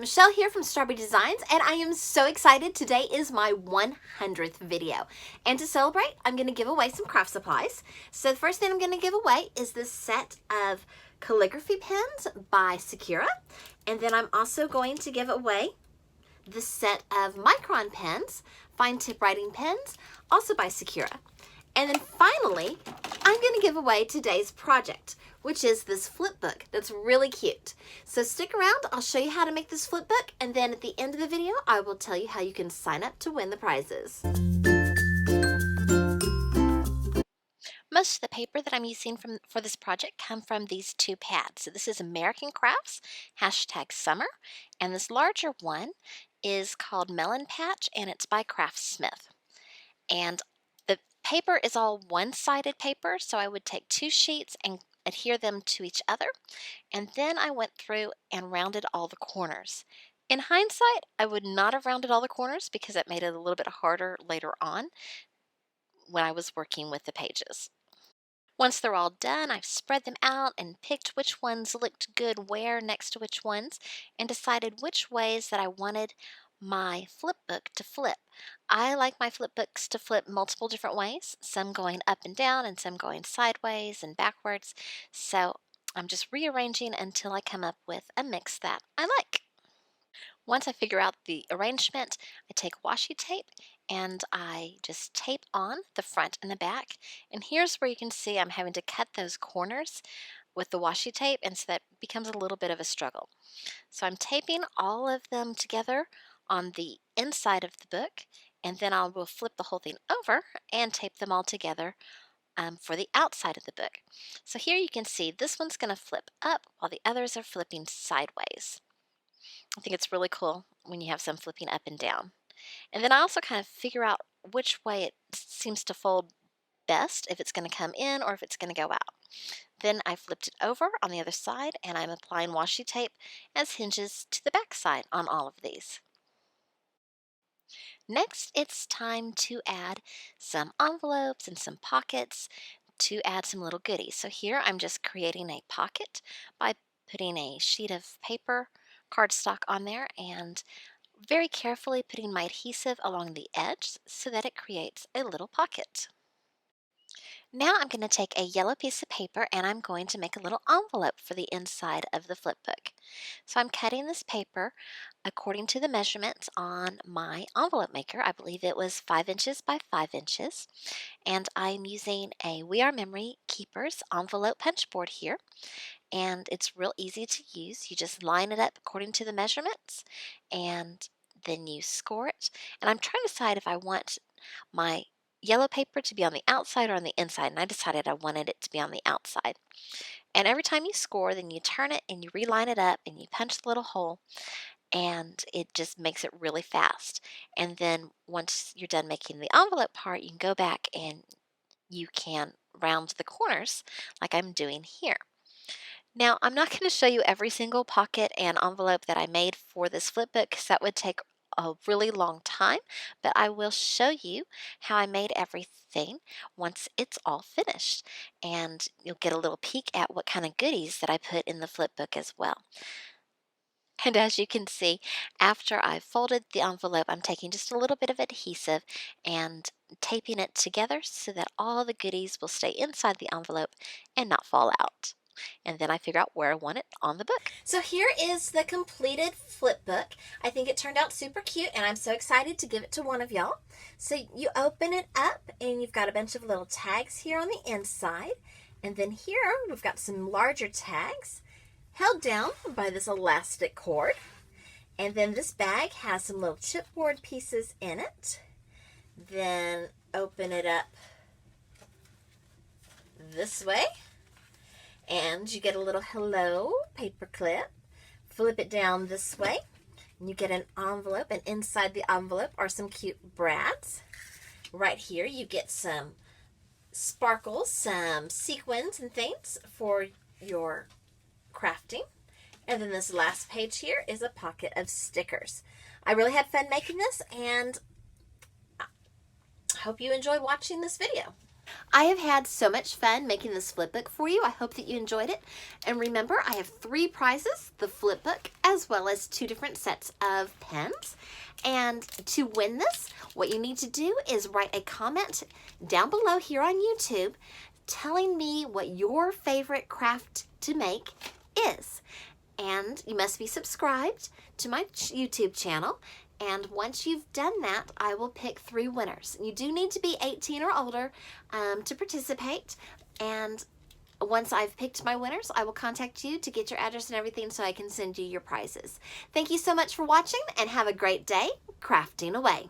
Michelle here from Straw-Bearie Designs, and I am so excited. Today is my 100th video. And to celebrate, I'm going to give away some craft supplies. So the first thing I'm going to give away is this set of calligraphy pens by Sakura. And then I'm also going to give away this set of micron pens, fine tip writing pens, also by Sakura. And then finally, I'm going to give away today's project, which is this flip book that's really cute. So stick around, I'll show you how to make this flip book, and then at the end of the video, I will tell you how you can sign up to win the prizes. Most of the paper that I'm using for this project come from these two pads. So this is American Crafts, #summer, and this larger one is called Melon Patch, and it's by Craftsmith. And the paper is all one-sided paper, so I would take two sheets and adhere them to each other, and then I went through and rounded all the corners. In hindsight, I would not have rounded all the corners because it made it a little bit harder later on when I was working with the pages. Once they're all done, I've spread them out and picked which ones looked good where next to which ones and decided which ways that I wanted my flip book to flip. I like my flip books to flip multiple different ways, some going up and down and some going sideways and backwards. So I'm just rearranging until I come up with a mix that I like. Once I figure out the arrangement, I take washi tape and I just tape on the front and the back. And here's where you can see I'm having to cut those corners with the washi tape, and so that becomes a little bit of a struggle. So I'm taping all of them together on the inside of the book, and then I will flip the whole thing over and tape them all together for the outside of the book. So here you can see this one's going to flip up while the others are flipping sideways. I think it's really cool when you have some flipping up and down. And then I also kind of figure out which way it seems to fold best, if it's going to come in or if it's going to go out. Then I flipped it over on the other side and I'm applying washi tape as hinges to the back side on all of these. Next, it's time to add some envelopes and some pockets to add some little goodies. So here I'm just creating a pocket by putting a sheet of paper, cardstock on there, and very carefully putting my adhesive along the edge so that it creates a little pocket. Now I'm going to take a yellow piece of paper and I'm going to make a little envelope for the inside of the flip book. So I'm cutting this paper according to the measurements on my envelope maker. I believe it was 5 inches by 5 inches. And I'm using a We Are Memory Keepers envelope punch board here. And it's real easy to use. You just line it up according to the measurements and then you score it. And I'm trying to decide if I want my yellow paper to be on the outside or on the inside, and I decided I wanted it to be on the outside. And every time you score, then you turn it and you reline it up and you punch the little hole, and it just makes it really fast. And then once you're done making the envelope part, you can go back and you can round the corners like I'm doing here. Now, I'm not going to show you every single pocket and envelope that I made for this flip book because that would take a really long time, but I will show you how I made everything once it's all finished, and you'll get a little peek at what kind of goodies that I put in the flip book as well. And as you can see, after I've folded the envelope, I'm taking just a little bit of adhesive and taping it together so that all the goodies will stay inside the envelope and not fall out. And then I figure out where I want it on the book. So here is the completed flip book. I think it turned out super cute and I'm so excited to give it to one of y'all. So you open it up and you've got a bunch of little tags here on the inside. And then here we've got some larger tags held down by this elastic cord. And then this bag has some little chipboard pieces in it. Then open it up this way. And you get a little hello paper clip. Flip it down this way. And you get an envelope. And inside the envelope are some cute brads. Right here you get some sparkles, some sequins and things for your crafting. And then this last page here is a pocket of stickers. I really had fun making this, and I hope you enjoy watching this video. I have had so much fun making this flip book for you. I hope that you enjoyed it. And remember, I have 3 prizes, the flip book, as well as 2 different sets of pens. And to win this, what you need to do is write a comment down below here on YouTube telling me what your favorite craft to make is. And you must be subscribed to my YouTube channel. And once you've done that, I will pick 3 winners. You do need to be 18 or older to participate. And once I've picked my winners, I will contact you to get your address and everything so I can send you your prizes. Thank you so much for watching and have a great day crafting away.